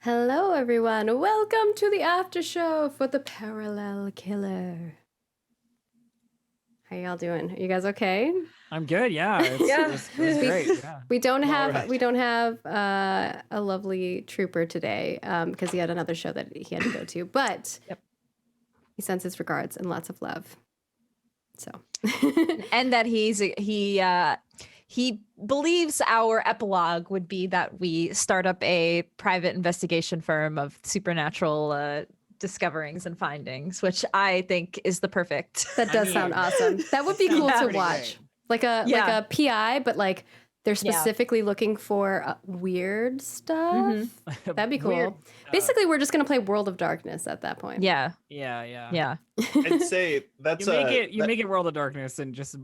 Hello, everyone. Welcome to the Aftershow for the Parallel Killer. How y'all doing? Are you guys okay? I'm good. Yeah, it was great. Yeah. We don't have a lovely trooper today because he had another show that he had to go to, but he sends his regards and lots of love. So, and that he believes our epilogue would be that we start up a private investigation firm of supernatural discoverings and findings, which I think is the perfect. That does sound awesome. That would be cool to watch. Like a PI, but like they're specifically looking for weird stuff. That'd be cool. Basically, we're just gonna play World of Darkness at that point. Yeah. I'd say that's you make it World of Darkness and just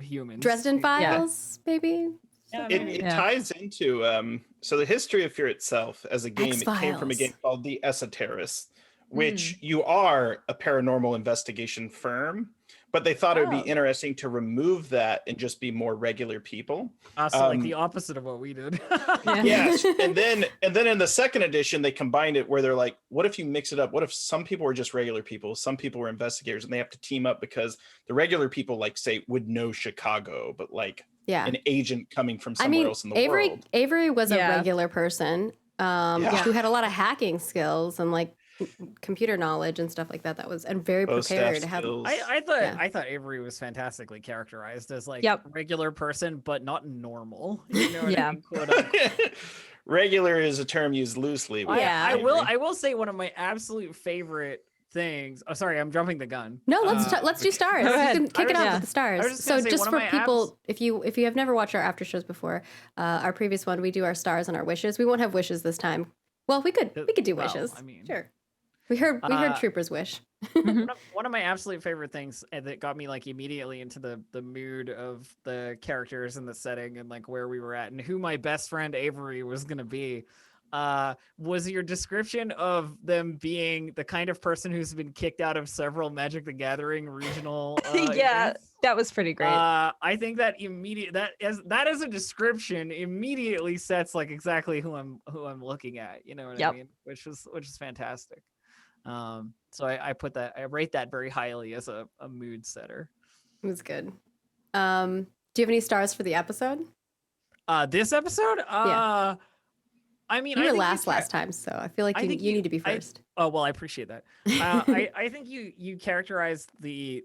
humans. Dresden Files, maybe. Yeah, it ties into so the history of Fear itself as a game. X-Files. It came from a game called The Esoterist, which you are a paranormal investigation firm, but they thought it would be interesting to remove that and just be more regular people. So like the opposite of what we did. Yes, and then in the second edition they combined it where they're like, what if you mix it up? What if some people were just regular people, some people were investigators, and they have to team up because the regular people, like, say, would know Chicago, but like an agent coming from somewhere else in the world. Avery was a regular person who had a lot of hacking skills and like computer knowledge and stuff like that. That was and very prepared to have. I thought Avery was fantastically characterized as like a regular person, but not normal. You know what I mean? Quote, regular is a term used loosely. I will say one of my absolute favorite things. Oh, sorry, I'm jumping the gun. No, let's do stars. You can kick it off with the stars. So just for people, if you have never watched our after shows before, our previous one, we do our stars and our wishes. We won't have wishes this time. Well, we could do wishes. I mean, sure. We heard Trooper's wish. One of my absolute favorite things that got me like immediately into the mood of the characters and the setting and like where we were at and who my best friend Avery was gonna be was your description of them being the kind of person who's been kicked out of several Magic the Gathering regional events. That was pretty great. I think that that as a description immediately sets like exactly who I'm looking at, you know what I mean, which is fantastic. So I rate that very highly as a mood setter. It was good. Do you have any stars for the episode? This episode? I mean, you were last time, so I feel like you need to be first. I appreciate that. I think you characterized the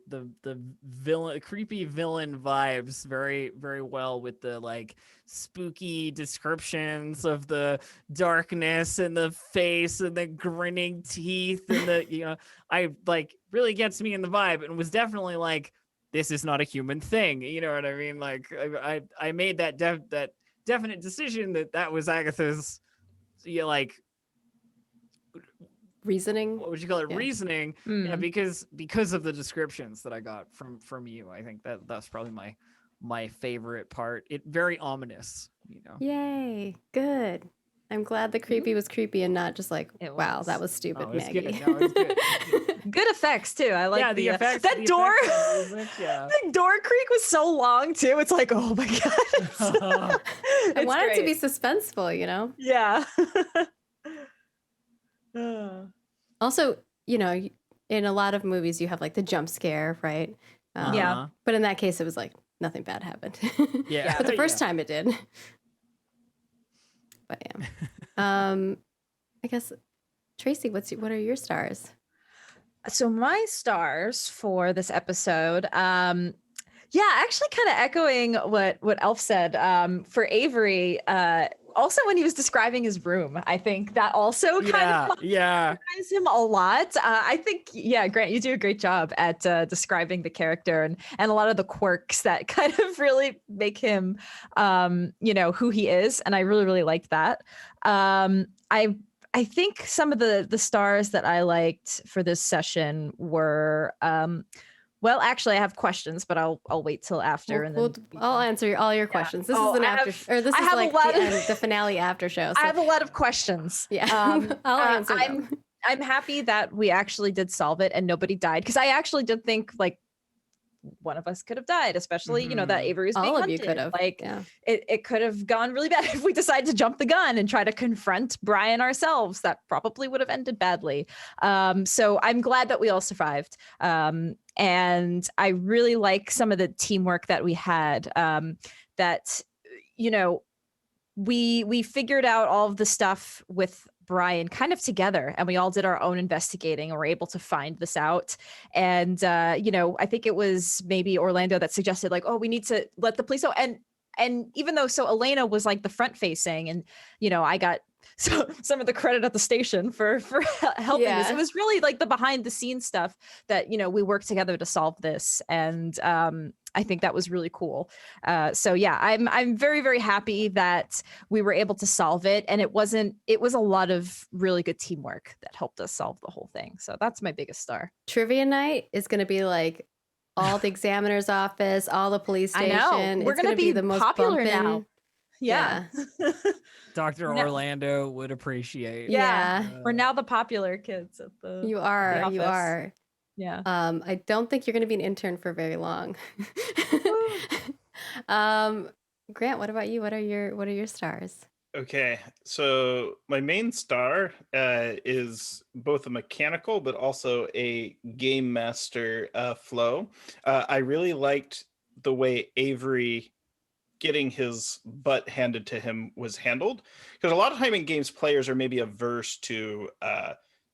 villain, creepy villain vibes very, very well with the like spooky descriptions of the darkness and the face and the grinning teeth and the I like really gets me in the vibe and was definitely like, this is not a human thing. You know what I mean? Like I made that definite decision that was Agatha's. Like reasoning. What would you call it? Reasoning. Yeah, because of the descriptions that I got from you. I think that's probably my favorite part. It very ominous, you know. Yay. Good. I'm glad the creepy was creepy and not just like, wow, that was stupid, Maggie. Good. No, it was good. Good effects too. I like the effects. That door. The door creak was so long too. It's like, oh my god. I want it to be suspenseful, you know. Yeah. Also, you know, in a lot of movies, you have like the jump scare, right? Yeah. But in that case, it was like nothing bad happened. Yeah. But the first time it did. But yeah. I guess Tracy, what are your stars? So my stars for this episode, actually kind of echoing what Elf said, for Avery, also when he was describing his room, I think that also kind of describes him a lot. I think, Grant, you do a great job at describing the character and a lot of the quirks that kind of really make him, who he is. And I really, really liked that. I think some of the stars that I liked for this session were, well, actually, I have questions, but I'll wait till after. I'll answer all your questions. This is an after, or this is like the finale after show. So. I have a lot of questions. Yeah, I'll answer them. I'm happy that we actually did solve it and nobody died, because I actually did think like one of us could have died, especially, that Avery was being all of hunted. you could have. Like, it could have gone really bad if we decided to jump the gun and try to confront Brian ourselves. That probably would have ended badly. So I'm glad that we all survived. And I really like some of the teamwork that we had, that, we figured out all of the stuff with Brian kind of together, and we all did our own investigating and were able to find this out. And, I think it was maybe Orlando that suggested like, oh, we need to let the police know. And even though, so Elena was like the front facing, and, I got some of the credit at the station for helping us. It was really like the behind the scenes stuff that, we worked together to solve this. And, I think that was really cool. So yeah, I'm very, very happy that we were able to solve it. And it was a lot of really good teamwork that helped us solve the whole thing. So that's my biggest star. Trivia night is going to be like all the examiner's office, all the police station. I know. We're going to be the most popular now. Yeah. Dr. Orlando would appreciate. Yeah. We're now the popular kids at the You are. office. You are. Yeah. I don't think you're going to be an intern for very long. Grant, what about you? What are your stars? Okay, so my main star is both a mechanical but also a game master flow. I really liked the way Avery getting his butt handed to him was handled, because a lot of time in games, players are maybe averse to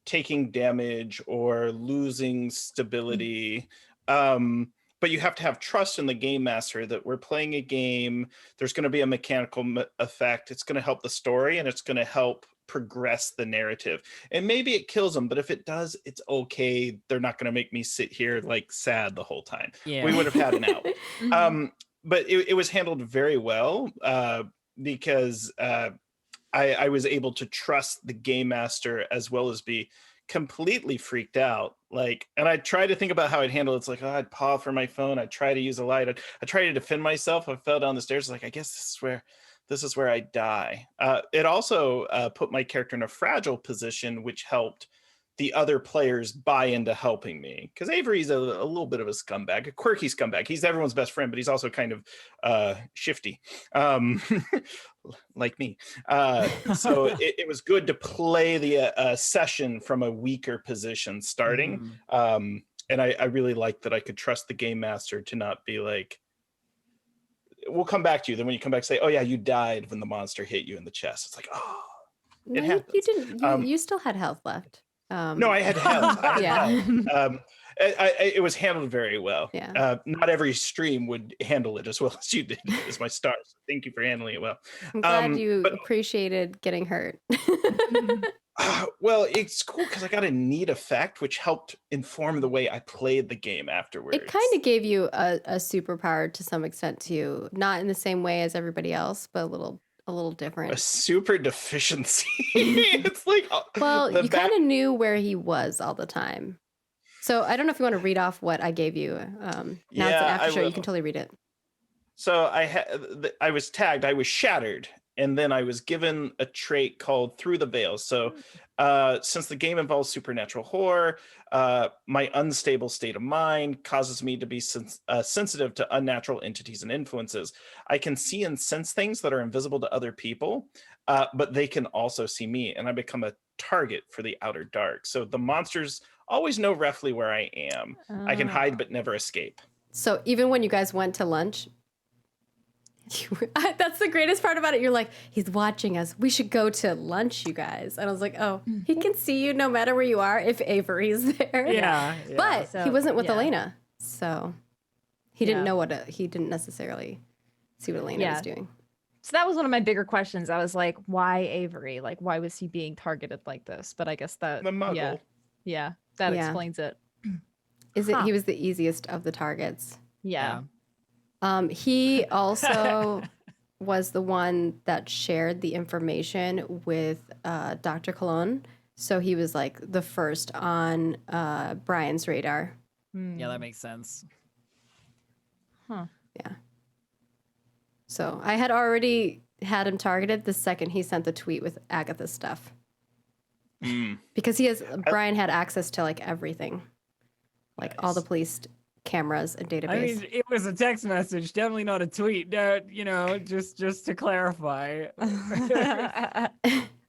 taking damage or losing stability. But you have to have trust in the game master that we're playing a game. There's going to be a mechanical effect. It's going to help the story, and it's going to help progress the narrative. And maybe it kills them, but if it does, it's okay. They're not going to make me sit here like sad the whole time. Yeah. We would have had an out. But it was handled very well, because I was able to trust the game master as well as be completely freaked out. And I try to think about how I'd handle it. It's like, I'd paw for my phone. I'd try to use a light. I try to defend myself. I fell down the stairs. I guess this is where I die. It also put my character in a fragile position, which helped the other players buy into helping me, because Avery's a little bit of a scumbag, a quirky scumbag. He's everyone's best friend, but he's also kind of shifty, like me. So it was good to play the session from a weaker position starting. And I really liked that I could trust the game master to not be like, we'll come back to you. Then when you come back, say, oh yeah, you died when the monster hit you in the chest. It's like, oh, no, you didn't. You still had health left. No, I had health. Health. It was handled very well. Yeah. Not every stream would handle it as well as you did as my star. So thank you for handling it well. I'm glad you appreciated getting hurt. Well, it's cool because I got a neat effect, which helped inform the way I played the game afterwards. It kind of gave you a superpower to some extent too, not in the same way as everybody else, but a little different. A super deficiency. It's like, well, you kind of knew where he was all the time. So I don't know if you want to read off what I gave you. Now it's an after show. You can totally read it. So I was tagged. I was shattered. And then I was given a trait called Through the Veil. So since the game involves supernatural horror, my unstable state of mind causes me to be sensitive to unnatural entities and influences. I can see and sense things that are invisible to other people, but they can also see me, and I become a target for the outer dark. So the monsters always know roughly where I am. I can hide but never escape. So even when you guys went to lunch, that's the greatest part about it. You're like, he's watching us. We should go to lunch, you guys. And I was like, oh, he can see you no matter where you are if Avery's there. Yeah. But he wasn't with Elena. So he didn't know he didn't necessarily see what Elena was doing. So that was one of my bigger questions. I was like, why Avery? Like, why was he being targeted like this? But I guess that, the muggle. Yeah, that explains it. He was the easiest of the targets. Yeah. He also was the one that shared the information with Dr. Cologne. So he was like the first on Brian's radar. Yeah, that makes sense. Huh. Yeah. So I had already had him targeted the second he sent the tweet with Agatha's stuff. Because Brian had access to like everything. Like all the police cameras and database. I mean, it was a text message, definitely not a tweet. Just to clarify.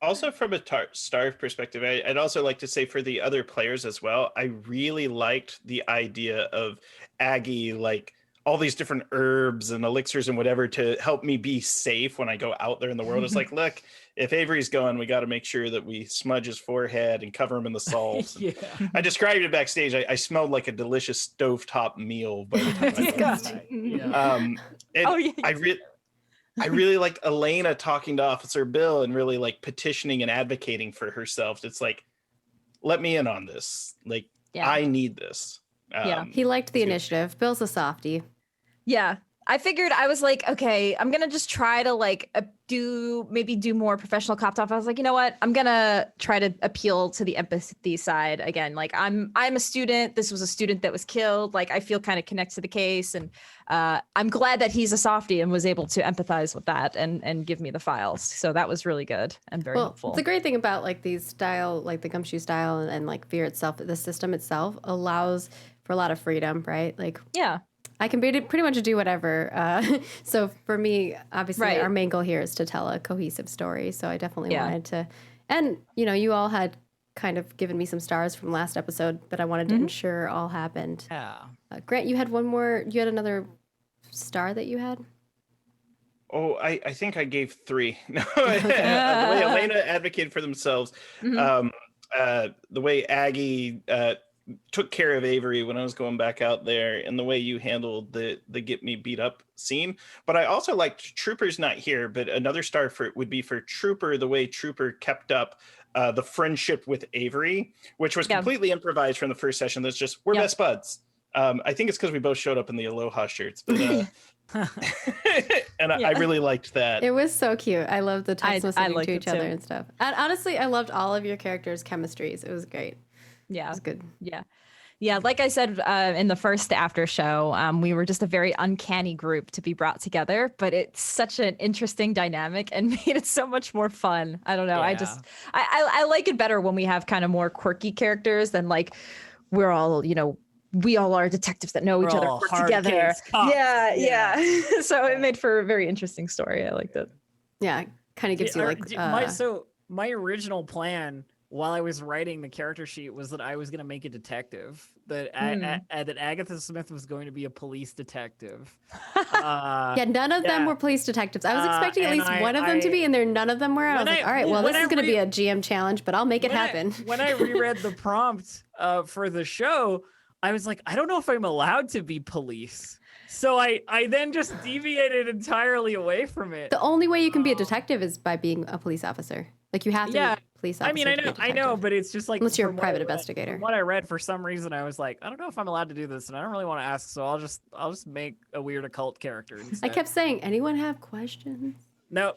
Also, from a Starve perspective, I'd also like to say for the other players as well, I really liked the idea of Aggie, like all these different herbs and elixirs and whatever to help me be safe when I go out there in the world. It's like, look, if Avery's going, we got to make sure that we smudge his forehead and cover him in the salt. Yeah. I described it backstage. I smelled like a delicious stovetop meal by the time I left. I really liked Elena talking to Officer Bill and really like petitioning and advocating for herself. It's like, let me in on this. Like, I need this. He liked the initiative. Bill's a softie. Yeah. I figured, I was like, okay, I'm going to just try to like do more professional cop talk. I was like, you know what? I'm going to try to appeal to the empathy side again. Like I'm a student. This was a student that was killed. Like I feel kind of connected to the case. And I'm glad that he's a softie and was able to empathize with that and give me the files. So that was really good and very helpful. The great thing about like these style, like the Gumshoe style and like Fear itself, the system itself allows for a lot of freedom, right? Like, yeah. I can pretty much do whatever. So for me, obviously, our main goal here is to tell a cohesive story. So I definitely wanted to, and you all had kind of given me some stars from last episode, but I wanted to ensure all happened. Yeah. Grant, you had one more. You had another star that you had. Oh, I think I gave 3. No, the way Elena advocated for themselves, the way Aggie took care of Avery when I was going back out there, and the way you handled the get me beat up scene. But I also liked Trooper's not here, but another star would be for Trooper, the way Trooper kept up the friendship with Avery, which was completely improvised from the first session. That's just, we're best buds. I think it's because we both showed up in the Aloha shirts, but and I really liked that. It was so cute. I loved the text messaging to each other and stuff. And honestly, I loved all of your characters' chemistries. It was great. Yeah. It was good. Yeah. Yeah. Like I said in the first after show, we were just a very uncanny group to be brought together, but it's such an interesting dynamic and made it so much more fun. I don't know. Yeah. I like it better when we have kind of more quirky characters than like we're all, we all are detectives that know each other, work together. Yeah. So it made for a very interesting story. I liked it. Yeah. Kind of gives you like... my original plan while I was writing the character sheet was that I was going to make a detective, that Agatha Smith was going to be a police detective. None of them were police detectives. I was expecting at least one of them to be, and none of them were. I was like, all right, well, this is going to be a GM challenge, but I'll make it happen. When I reread the prompt for the show, I was like, I don't know if I'm allowed to be police. So I then just deviated entirely away from it. The only way you can be a detective is by being a police officer. Like you have to be a police officer. I mean, I know, but it's just like unless you're a private investigator. What I read, for some reason, I was like, I don't know if I'm allowed to do this, and I don't really want to ask, so I'll just make a weird occult character instead. I kept saying, anyone have questions? No.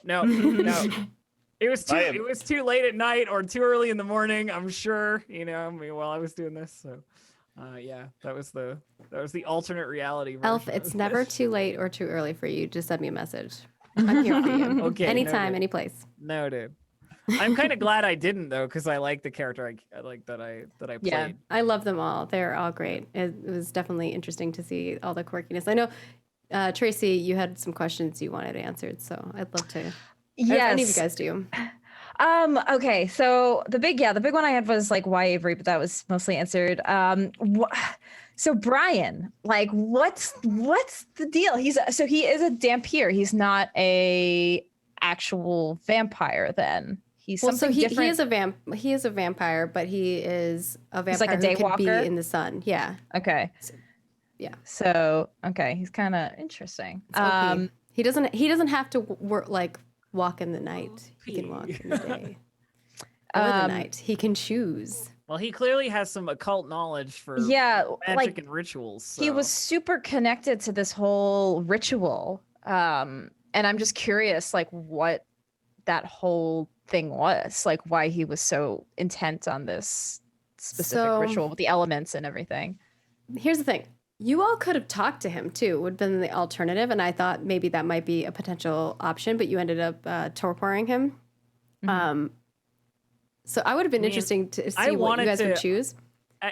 It was too late at night or too early in the morning. I'm sure, while I was doing this. So, that was the alternate reality version. Elf, it's never too late or too early for you. Just send me a message. I'm here for you. Okay. Anytime, any place. Noted. I'm kind of glad I didn't though, because I like the character I like that I played. Yeah, I love them all. They're all great. It was definitely interesting to see all the quirkiness. I know, Tracy, you had some questions you wanted answered, so I'd love to. Yes. If any of you guys do. Okay, so the big one I had was like why Avery, but that was mostly answered. So Brian, like what's the deal? He is a Dampier. He's not a actual vampire then. He's something different. He is a vampire, but he is a vampire. He's like a daywalker who can be in the sun. Yeah. Okay. So okay, he's kind of interesting. He doesn't have to walk in the night. He can walk in the day. Or the night. He can choose. Well, he clearly has some occult knowledge for magic and rituals. So. He was super connected to this whole ritual. And I'm just curious, like, what that whole thing was, like, why he was so intent on this specific ritual with the elements and everything. Here's the thing. You all could have talked to him, too, would have been the alternative, and I thought maybe that might be a potential option, but you ended up torturing him. Mm-hmm. So I would have been interesting to see what you guys would choose.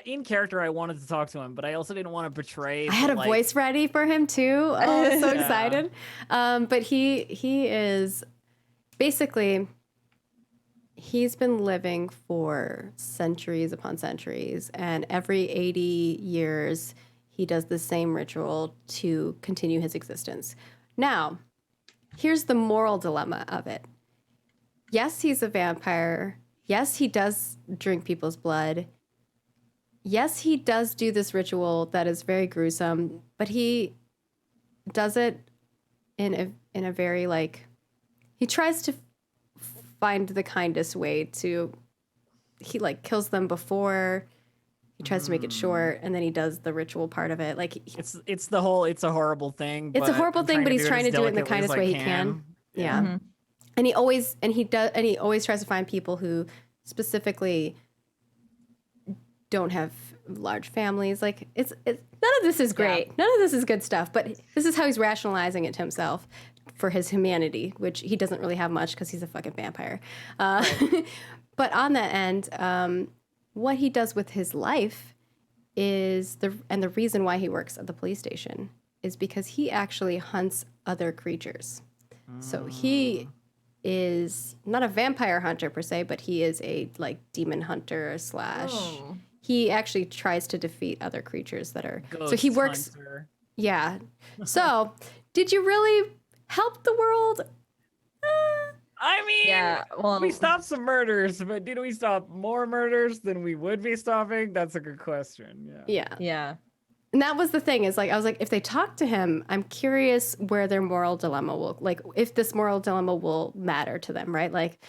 in character, I wanted to talk to him, but I also didn't want to betray. I had a voice ready for him too. Oh, I was so excited. But he is basically, he's been living for centuries upon centuries, and every 80 years he does the same ritual to continue his existence. Now, here's the moral dilemma of it. Yes, he's a vampire. Yes, he does drink people's blood. Yes, he does do this ritual that is very gruesome, but he does it in a very, like, he tries to find the kindest way to, he like kills them before, he tries to make it short, and then he does the ritual part of it. Like it's a horrible thing. It's a horrible thing, but he's trying to do it in the kindest way he can. Yeah. Mm-hmm. And he always tries to find people who specifically don't have large families. Like it's none of this is great. Yeah. None of this is good stuff, but this is how he's rationalizing it to himself for his humanity, which he doesn't really have much because he's a fucking vampire. Right. But on that end, what he does with his life is the reason why he works at the police station is because he actually hunts other creatures. So he is not a vampire hunter per se, but he is a like demon hunter / he actually tries to defeat other creatures that are Ghost so he works hunter. Yeah. So did you really help the world? I mean, we stopped some murders, but did we stop more murders than we would be stopping? That's a good question. Yeah. And that was the thing is like, I was like, if they talk to him, I'm curious where their moral dilemma will, like if this moral dilemma will matter to them, right? Like,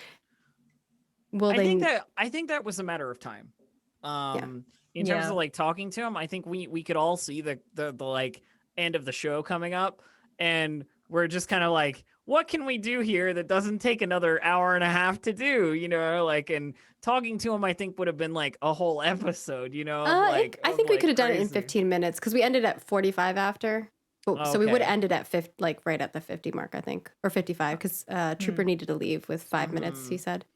I think that was a matter of time. In terms of like talking to him, I think we could all see the like end of the show coming up, and we're just kind of like, what can we do here that doesn't take another hour and a half to do, you know, like, and talking to him, I think would have been like a whole episode, you know, I think we could have done it in 15 minutes because we ended at 45 after. So we would have ended at 50, like right at the 50 mark, I think, or 55 because Trooper needed to leave with 5 minutes, he said.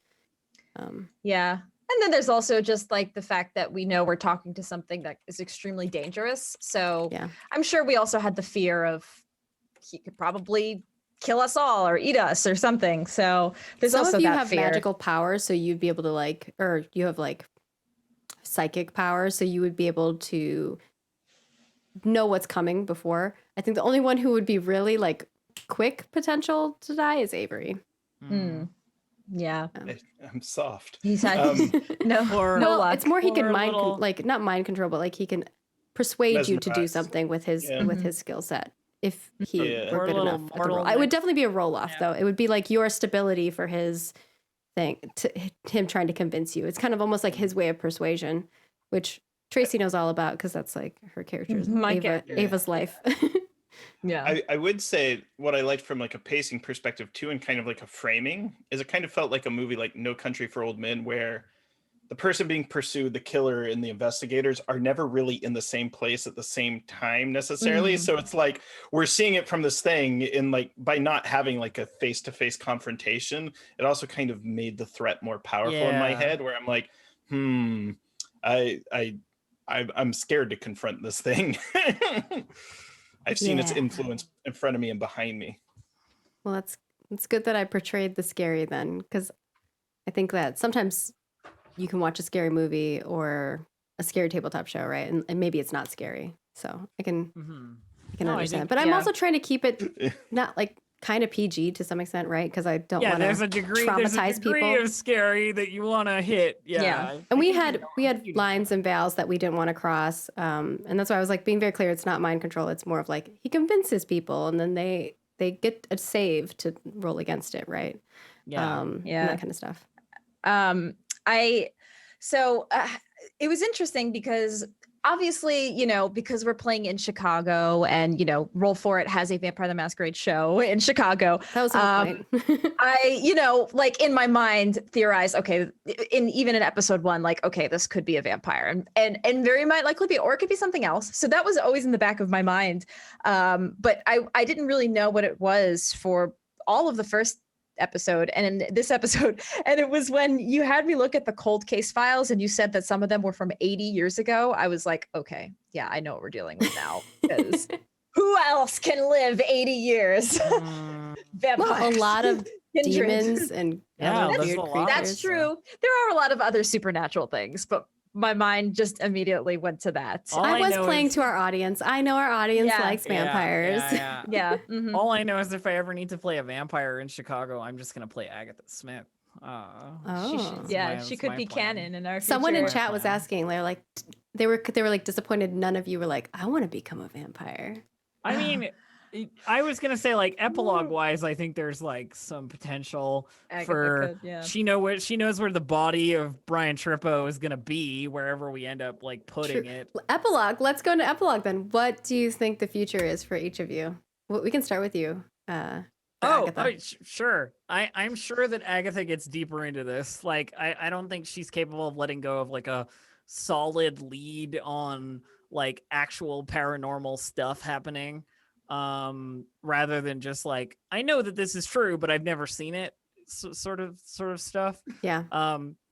Yeah. And then there's also just like the fact that we know we're talking to something that is extremely dangerous. So I'm sure we also had the fear of he could probably kill us all or eat us or something. So there's also that fear. Some of you have magical powers, so you'd be able to like, or you have like psychic powers, so you would be able to know what's coming before. I think the only one who would be really like quick potential to die is Avery. Yeah. I'm soft. He's had no luck. It's more he can like not mind control, but like he can persuade you to do something with his skill set. If he were good enough at the roll. It would definitely be a roll off though. It would be like your stability for his thing, to him trying to convince you. It's kind of almost like his way of persuasion, which Tracy knows all about because that's like her character's Ava's life. Yeah. I would say what I liked from like a pacing perspective too, and kind of like a framing, is it kind of felt like a movie like No Country for Old Men, where the person being pursued, the killer, and the investigators are never really in the same place at the same time necessarily. So it's like we're seeing it from this thing in like by not having like a face-to-face confrontation, it also kind of made the threat more powerful in my head, where I'm like, I'm scared to confront this thing. I've seen its influence in front of me and behind me. Well, it's good that I portrayed the scary then, because I think that sometimes you can watch a scary movie or a scary tabletop show, right? And maybe it's not scary. So I can understand. But I'm also trying to keep it not like kind of PG to some extent, right? Because I don't want to traumatize people. Of scary that you want to hit. Yeah. And we had lines and veils that we didn't want to cross. And that's why I was like being very clear. It's not mind control. It's more of like he convinces people and then they get a save to roll against it, right? And that kind of stuff. It was interesting because obviously, you know, because we're playing in Chicago and, you know, Roll For It has a Vampire the Masquerade show in Chicago. That was the point. I, you know, like in my mind theorized, okay, even in episode 1, like, okay, this could be a vampire and very might likely be, or it could be something else. So that was always in the back of my mind. But I didn't really know what it was for all of the first episode and in this episode. And it was when you had me look at the cold case files and you said that some of them were from 80 years ago. I was like, okay, yeah, I know what we're dealing with now. Because who else can live 80 years? Well, a lot of demons and other weird creatures. That's true. There are a lot of other supernatural things, but my mind just immediately went to that. I was playing to our audience. I know our audience likes vampires. Yeah. All I know is if I ever need to play a vampire in Chicago, I'm just gonna play Agatha Smith. She could be canon in our future. Someone in chat was asking, they're like, they were like disappointed none of you were like, I want to become a vampire. I mean, I was gonna say like epilogue wise, I think there's like some potential for she knows where the body of Brian Trippo is gonna be wherever we end up like putting it. Epilogue. Let's go into epilogue then. What do you think the future is for each of you? Well, we can start with you. Sure. I'm sure that Agatha gets deeper into this. Like I don't think she's capable of letting go of like a solid lead on like actual paranormal stuff happening. Rather than just like, I know that this is true, but I've never seen it sort of stuff. Yeah.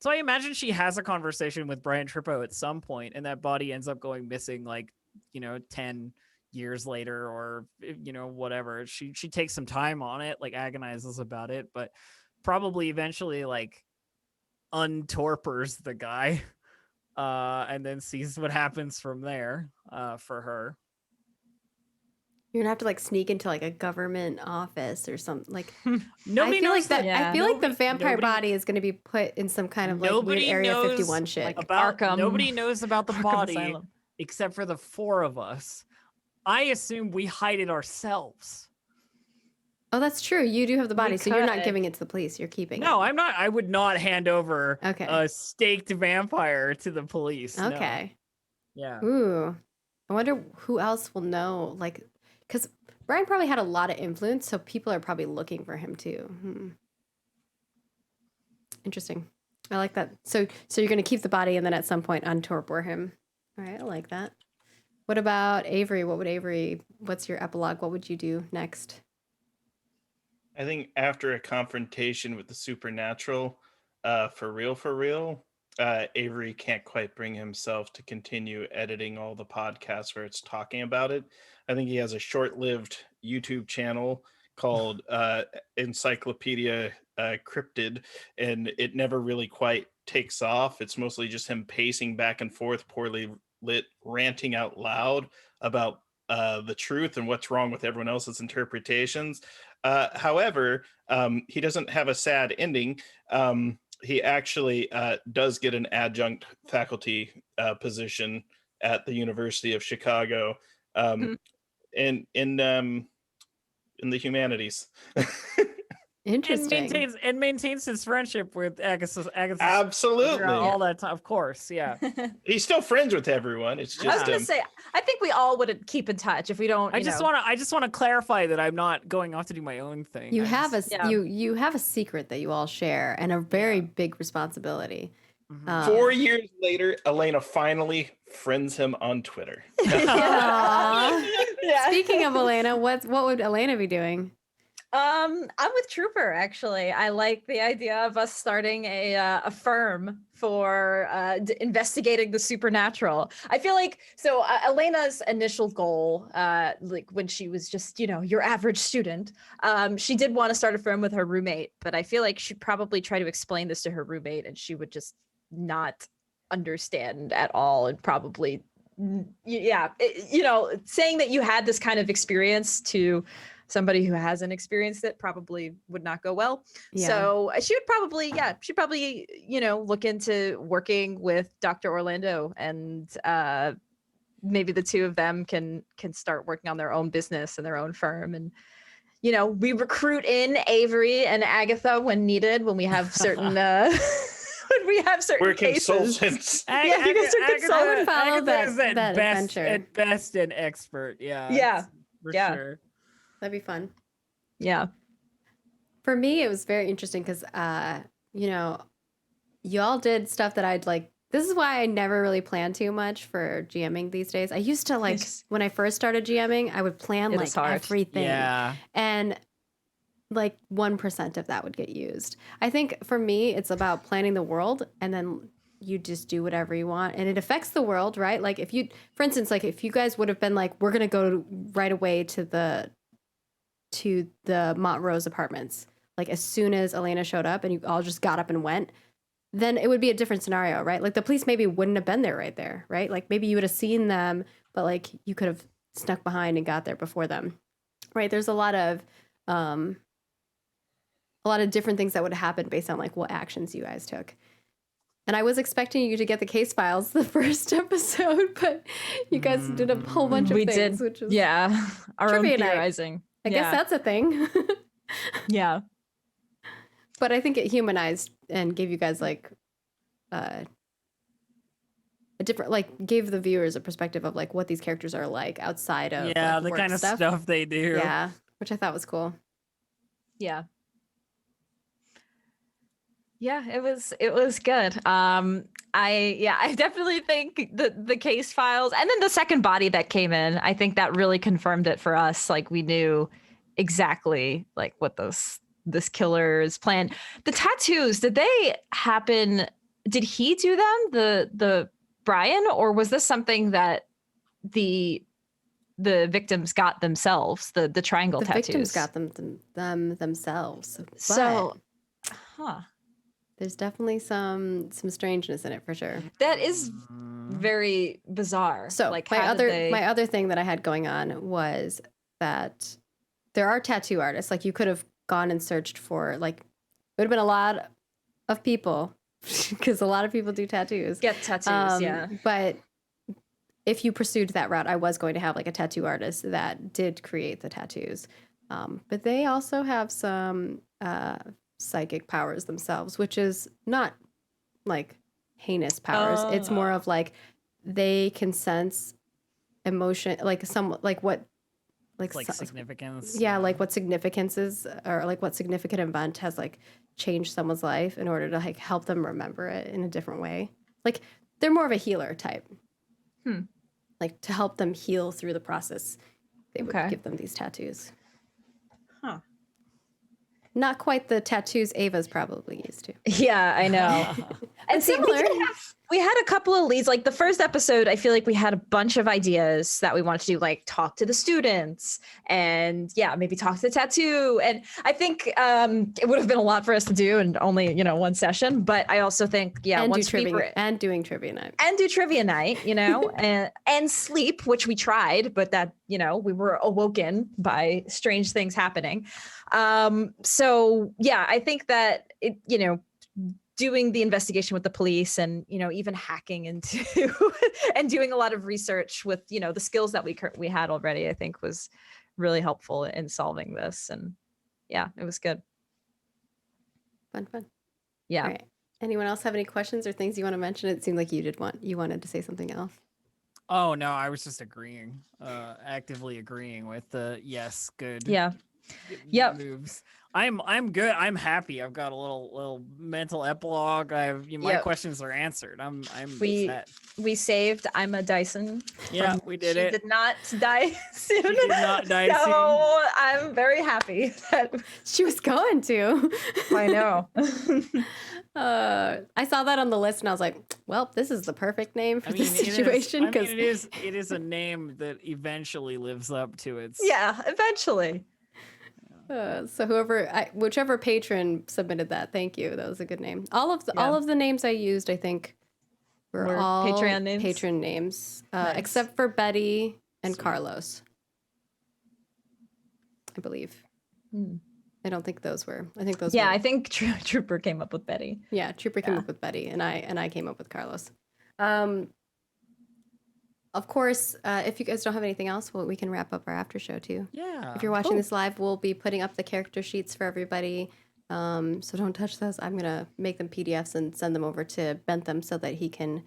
So I imagine she has a conversation with Brian Trippo at some point and that body ends up going missing like, 10 years later or, whatever. She takes some time on it, like agonizes about it, but probably eventually like untorpors the guy, and then sees what happens from there, for her. You're gonna have to like sneak into like a government office or something. Like nobody knows that. I feel like the vampire body is gonna be put in some kind of like weird Area 51 shit. Like about Arkham. Nobody knows about the body Asylum. Except for the four of us. I assume we hide it ourselves. Oh, that's true. You do have the body, so you're not giving it to the police. You're keeping it. No, I'm not. I would not hand over a staked vampire to the police. Okay. No. Yeah. Ooh. I wonder who else will know. Like, because Brian probably had a lot of influence, so people are probably looking for him too. Interesting. I like that. So you're going to keep the body and then at some point untorpor him. All right, I like that. What about Avery? What's your epilogue? What would you do next? I think after a confrontation with the supernatural, for real, Avery can't quite bring himself to continue editing all the podcasts where it's talking about it. I think he has a short-lived YouTube channel called Encyclopedia Cryptid, and it never really quite takes off. It's mostly just him pacing back and forth, poorly lit, ranting out loud about the truth and what's wrong with everyone else's interpretations. However, he doesn't have a sad ending. He actually does get an adjunct faculty position at the University of Chicago in the humanities. Interesting. And maintains his friendship with Agatha. Absolutely. All that time, of course. Yeah. He's still friends with everyone. It's just I was gonna say, I think we all would keep in touch if we don't. I just want to clarify that I'm not going off to do my own thing. You have a secret that you all share and a very big responsibility. 4 years later, Elena finally friends him on Twitter. Speaking of Elena, what would Elena be doing? I'm with Trooper, actually. I like the idea of us starting a firm for investigating the supernatural. I feel like, Elena's initial goal, like when she was just, your average student, she did want to start a firm with her roommate, but I feel like she'd probably try to explain this to her roommate and she would just not understand at all and probably, saying that you had this kind of experience to somebody who hasn't experienced it probably would not go well. Yeah. So she'd probably look into working with Dr. Orlando and maybe the two of them can start working on their own business and their own firm. And, we recruit in Avery and Agatha when needed, when we have certain we're cases. Consultants. You guys are consultants. Follow that adventure. At best an expert. Yeah. For sure. That'd be fun. Yeah. For me, it was very interesting because, y'all did stuff that I'd like. This is why I never really plan too much for GMing these days. I used to when I first started GMing, I would plan everything. Yeah. And like 1% of that would get used. I think for me, it's about planning the world, and then you just do whatever you want, and it affects the world, right? Like if you, for instance, like if you guys would have been like, we're gonna go right away to the Montrose apartments, like as soon as Elena showed up, and you all just got up and went, then it would be a different scenario, right? Like the police maybe wouldn't have been there right there, right? Like maybe you would have seen them, but like you could have snuck behind and got there before them, right? There's a lot of different things that would happen based on like what actions you guys took. And I was expecting you to get the case files the first episode, but you guys did a whole bunch of things. We which is our own theorizing. I guess that's a thing. Yeah. But I think it humanized and gave you guys like a different, like gave the viewers a perspective of like what these characters are like outside of the work kind of stuff they do. Yeah, which I thought was cool. Yeah. Yeah, it was good. I definitely think the case files, and then the second body that came in, I think that really confirmed it for us. Like we knew exactly like what this killer's plan. The tattoos, did they happen? Did he do them? The Brian, or was this something that the victims got themselves? The triangle tattoos. The victims got them themselves. So, There's definitely some strangeness in it for sure. That is very bizarre. So like my other thing that I had going on was that there are tattoo artists. Like you could have gone and searched for, like, it would have been a lot of people because a lot of people do tattoos. Get tattoos, yeah. But if you pursued that route, I was going to have like a tattoo artist that did create the tattoos. But they also have some psychic powers themselves, which is not like heinous powers. It's more of like they can sense emotion, like some like what like significance. Yeah, like what significance is, or like what significant event has like changed someone's life in order to like help them remember it in a different way. Like they're more of a healer type. Like to help them heal through the process, they would give them these tattoos. Huh. Not quite the tattoos Ava's probably used to. Yeah, I know. And similar. We had a couple of leads. Like the first episode, I feel like we had a bunch of ideas that we wanted to do, like talk to the students and maybe talk to the tattoo. And I think it would have been a lot for us to do and only, one session. But I also think, and once doing trivia night. And do trivia night, and sleep, which we tried, but that, we were awoken by strange things happening. So I think that it, doing the investigation with the police and, even hacking into and doing a lot of research with, the skills that we had already, I think was really helpful in solving this. And it was good. Fun. Yeah. All right. Anyone else have any questions or things you want to mention? It seemed like you wanted to say something else. Oh no, I was just agreeing, actively agreeing with the yes, good. Yeah. Moves. I'm good. I'm happy. I've got a little mental epilogue. My questions are answered. I'm set. We saved I'm a Dyson. Yeah, we did it. She did not die soon. She did not die soon. So I'm very happy that she was going to. I know. I saw that on the list and I was like, well, this is the perfect name for this situation. Because it is a name that eventually lives up to its. Yeah, eventually. So whichever patron submitted that, thank you. That was a good name. All of the names I used, I think, were all patron names, Nice. except for Betty and Carlos, I believe. I don't think those were. I think those. Yeah, were. I think Trooper came up with Betty. Yeah, Trooper came up with Betty, and I came up with Carlos. Of course, if you guys don't have anything else, we can wrap up our after show too. Yeah. If you're watching this live, we'll be putting up the character sheets for everybody. So don't touch those. I'm gonna make them PDFs and send them over to Bentham so that he can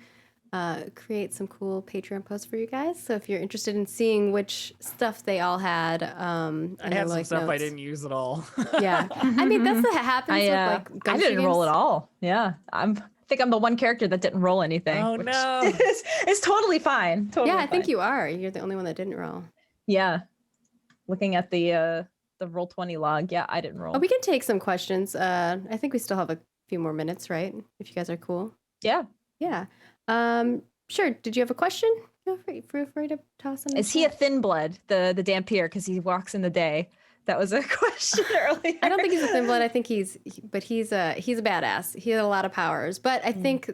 create some cool Patreon posts for you guys. So if you're interested in seeing which stuff they all had, I had some stuff notes. I didn't use at all. Yeah, I mean that's what happens with like I didn't roll at all. Yeah, I think I'm the one character that didn't roll anything. Oh no, it's totally fine. Totally I fine. think you are. You're the only one that didn't roll. Yeah, looking at the the Roll20 log. Yeah, I didn't roll. Oh, we can take some questions. I think we still have a few more minutes, right? If you guys are cool. Yeah. Yeah. Sure. Did you have a question? Feel free to toss in. Is he a thin blood, the Dampier, because he walks in the day? That was a question earlier. I don't think he's a thin blood. I think he's a badass. He had a lot of powers, but I think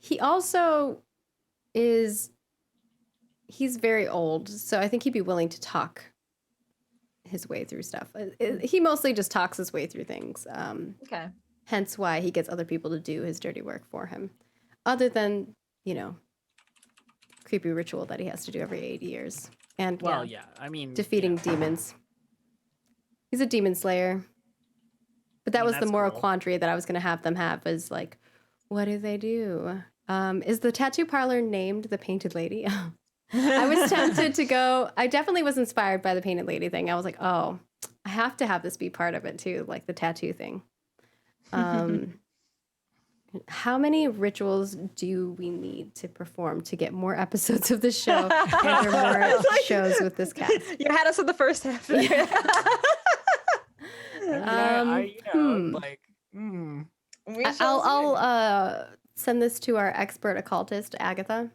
he also he's very old, so I think he'd be willing to talk his way through stuff. He mostly just talks his way through things. Okay. Hence why he gets other people to do his dirty work for him, other than creepy ritual that he has to do every 8 years. And I mean, defeating demons. He's a demon slayer. But that was the moral quandary that I was going to have them have, is like, what do they do? Is the tattoo parlor named the Painted Lady? I was tempted to go. I definitely was inspired by the Painted Lady thing. I was like, oh, I have to have this be part of it too, like the tattoo thing. How many rituals do we need to perform to get more episodes of the show and more shows with this cast? You had us in the first half. I'll send this to our expert occultist, Agatha.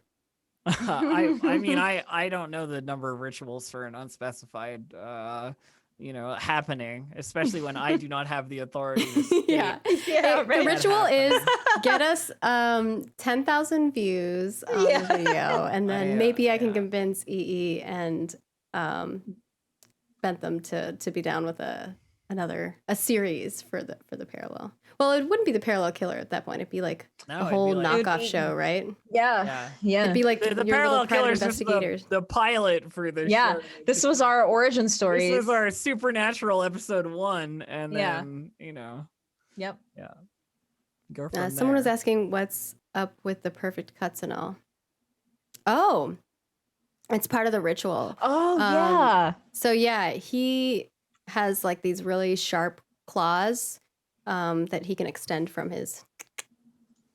I don't know the number of rituals for an unspecified happening, especially when I do not have the authority to state The ritual is get us 10,000 views on the video, and then maybe I can convince EE and Bentham to be down with a series for the parallel. Well, it wouldn't be the parallel killer at that point. It'd be like a whole knockoff show, right? Yeah. It'd be like the parallel killer is just the pilot for the show. This was our origin story. This was our supernatural episode 1, and then Yep. Yeah. Go from someone was asking what's up with the perfect cuts and all. Oh, it's part of the ritual. Oh yeah. So yeah, he has like these really sharp claws that he can extend from his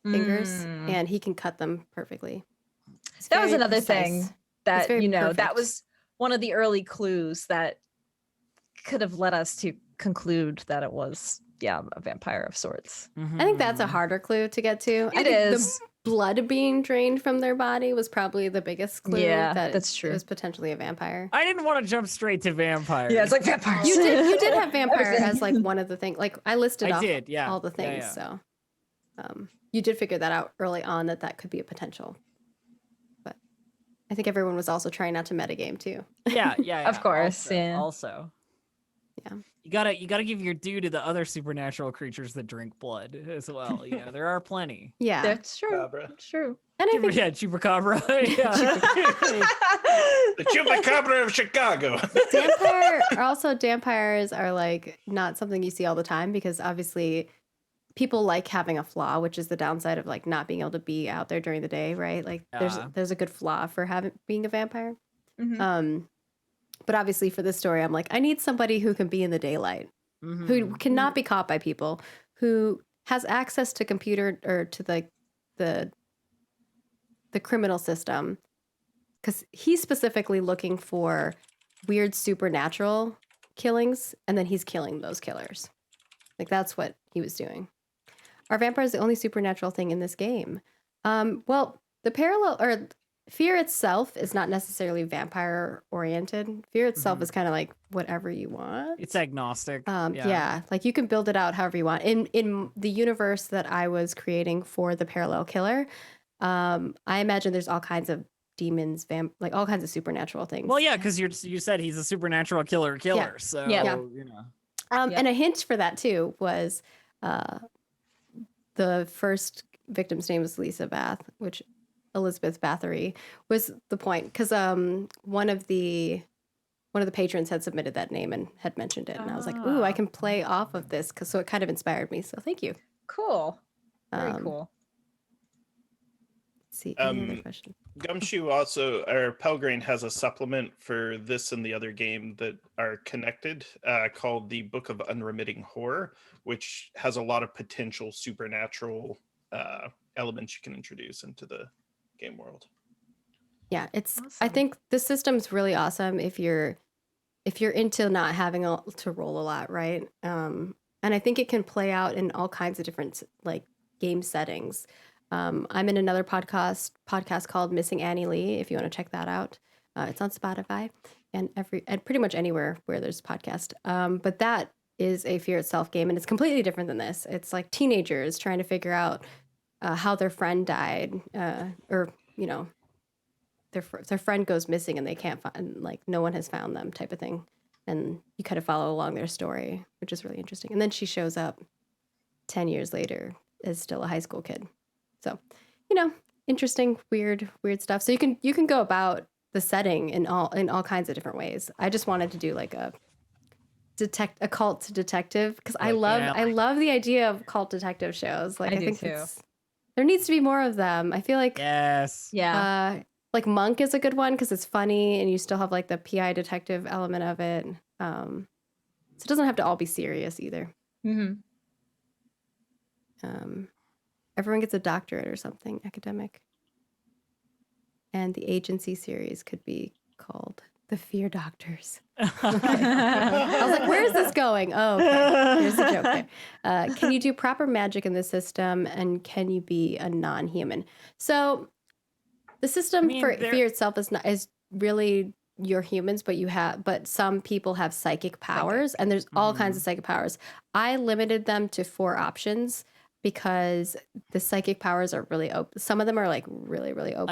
fingers, and he can cut them perfectly. That was another thing that perfect. That was one of the early clues that could have led us to conclude that it was a vampire of sorts. I think that's a harder clue to get to. It is. The blood being drained from their body was probably the biggest clue. Yeah, that that's true. It was potentially a vampire. I didn't want to jump straight to vampire. Yeah, it's like vampires. You did have vampire as like one of the things. Like I listed off all the things. Yeah. So you did figure that out early on that could be a potential. But I think everyone was also trying not to metagame too. Yeah. Of course. Also. Yeah. You gotta give your due to the other supernatural creatures that drink blood as well. There are plenty. Yeah, that's true. That's true. And I think Chupacabra. The Chupacabra of Chicago. Vampires are like not something you see all the time, because obviously people like having a flaw, which is the downside of like not being able to be out there during the day, right? Like there's a good flaw for being a vampire. But obviously for this story, I'm like, I need somebody who can be in the daylight, who cannot be caught by people, who has access to computer or to the criminal system, because he's specifically looking for weird supernatural killings, and then he's killing those killers. Like that's what he was doing. Are vampires the only supernatural thing in this game? Well, the parallel or fear itself is not necessarily vampire oriented. Fear itself is kind of like whatever you want. It's agnostic. Like you can build it out however you want. In the universe that I was creating for the parallel killer, I imagine there's all kinds of demons, like all kinds of supernatural things. Well, yeah, because you said he's a supernatural killer. So and a hint for that too was the first victim's name was Elizabeth Bathory was the point, because one of the patrons had submitted that name and had mentioned it, and I was like, ooh, I can play off of this, so it kind of inspired me. So thank you. Cool. Very cool. Let's see. Any other question? Gumshoe Pelgrane has a supplement for this and the other game that are connected, called the Book of Unremitting Horror, which has a lot of potential supernatural elements you can introduce into the game world. Yeah, it's awesome. I think the system's really awesome if you're if you're into not having to roll a lot, right? And I think it can play out in all kinds of different like game settings. I'm in another podcast called Missing Annie Lee. If you want to check that out, it's on Spotify and pretty much anywhere where there's podcast. But that is a fear itself game, and it's completely different than this. It's like teenagers trying to figure out how their friend died, or you know, their friend goes missing and they can't find, like no one has found them, type of thing. And you kind of follow along their story, which is really interesting. And then she shows up 10 years later as still a high school kid. So, you know, interesting, weird stuff. So you can go about the setting in all kinds of different ways. I just wanted to do like a cult detective, because I love the idea of cult detective shows. Like I think too. There needs to be more of them. I feel like like Monk is a good one because it's funny and you still have like the PI detective element of it. So it doesn't have to all be serious either. Mm-hmm. Everyone gets a doctorate or something academic. And the Agency series could be called The Fear Doctors. Okay. I was like, where is this going? Oh, okay. Here's the joke there. Can you do proper magic in the system, and can you be a non-human? So the system for fear itself is really your humans, but some people have psychic powers, and there's all kinds of psychic powers. I limited them to 4 options because the psychic powers are really open. Some of them are like really, really OP.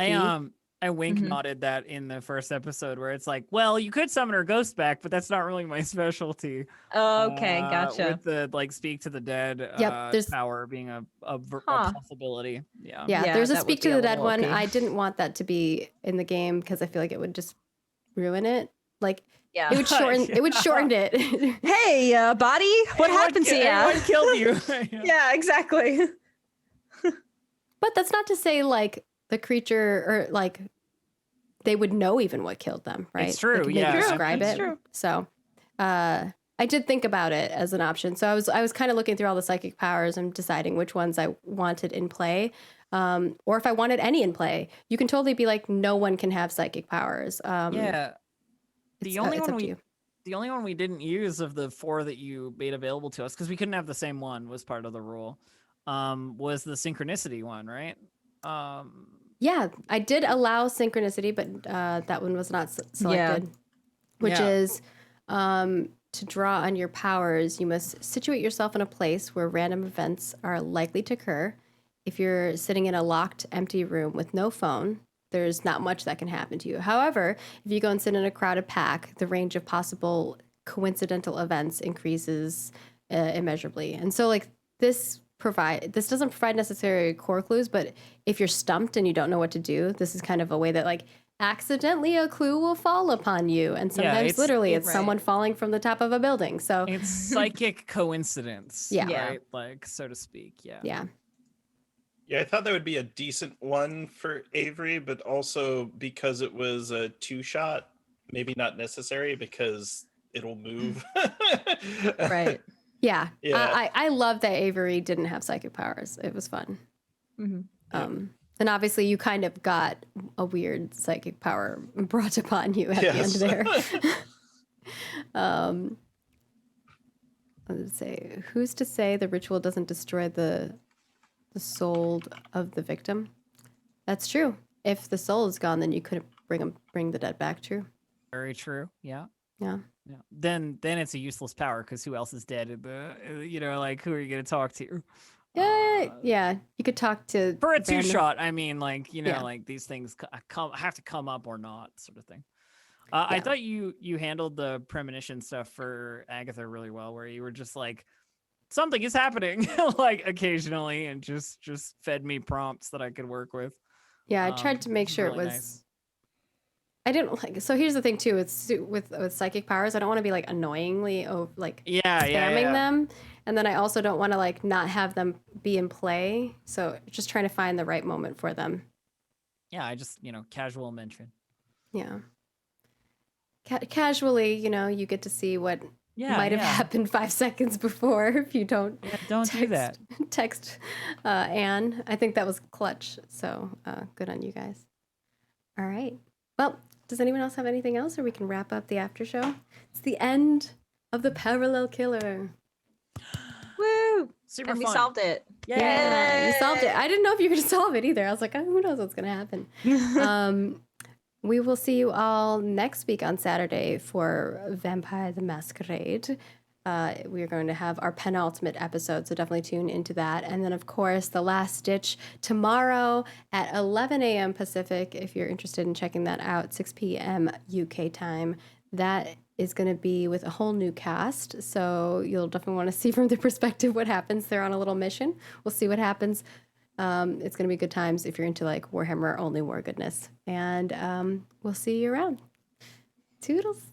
I wink nodded that in the first episode where it's like, well, you could summon her ghost back, but that's not really my specialty. Okay, gotcha. With the like speak to the dead there's power being a possibility. Yeah, there's a speak to the dead one. I didn't want that to be in the game because I feel like it would just ruin it. Like it would shorten it. Hey, body, what happened to you? What killed you? Yeah, exactly. But that's not to say like the creature or like they would know even what killed them, right? It's true. They Yeah, describe it. True. So I did think about it as an option. So I was kind of looking through all the psychic powers and deciding which ones I wanted in play, or if I wanted any in play. You can totally be like, no one can have psychic powers. The only one we didn't use of the 4 that you made available to us, because we couldn't have the same one, was part of the rule, was the synchronicity one, right? Yeah, I did allow synchronicity, but that one was not selected, which is to draw on your powers, you must situate yourself in a place where random events are likely to occur. If you're sitting in a locked, empty room with no phone, there's not much that can happen to you. However, if you go and sit in a crowded pack, the range of possible coincidental events increases immeasurably. And so like this doesn't provide necessarily core clues, but if you're stumped and you don't know what to do, this is kind of a way that like accidentally a clue will fall upon you. And sometimes it's someone falling from the top of a building. So it's psychic coincidence. Right? Like, so to speak. Yeah, I thought that would be a decent one for Avery, but also because it was a 2-shot, maybe not necessary because it'll move. Right. Yeah. I love that Avery didn't have psychic powers. It was fun. Mm-hmm. And obviously you kind of got a weird psychic power brought upon you at the end there. Let's say, who's to say the ritual doesn't destroy the soul of the victim? That's true. If the soul is gone, then you couldn't bring the dead back. True. Very true. Yeah. Then it's a useless power because who else is dead? Like who are you going to talk to? Yeah. You could talk to for a 2-shot. I mean, like like these things have to come up or not, sort of thing. I thought you handled the premonition stuff for Agatha really well, where you were just like, something is happening, like occasionally, and just fed me prompts that I could work with. Yeah, I tried to make sure really it was. Nice. I didn't like. So here's the thing too. With psychic powers, I don't want to be like annoyingly spamming them, and then I also don't want to like not have them be in play. So just trying to find the right moment for them. Yeah, I just casual mention. Yeah. Casually, you get to see what might have happened 5 seconds before if you don't. Yeah, don't do that. Text Anne. I think that was clutch. So good on you guys. All right. Well, Does anyone else have anything else, or we can wrap up the after show? It's the end of the Parallel Killer. Woo! Super And we fun. solved it. Yeah, you solved it. I didn't know if you were going to solve it either. I was like, oh, who knows what's going to happen. We will see you all next week on Saturday for Vampire the Masquerade. We are going to have our penultimate episode, so definitely tune into that. And then, of course, The Last Ditch tomorrow at 11 a.m. Pacific, if you're interested in checking that out, 6 p.m. UK time. That is going to be with a whole new cast, so you'll definitely want to see from their perspective what happens. They're on a little mission. We'll see what happens. It's going to be good times if you're into like Warhammer Only War goodness. And we'll see you around. Toodles.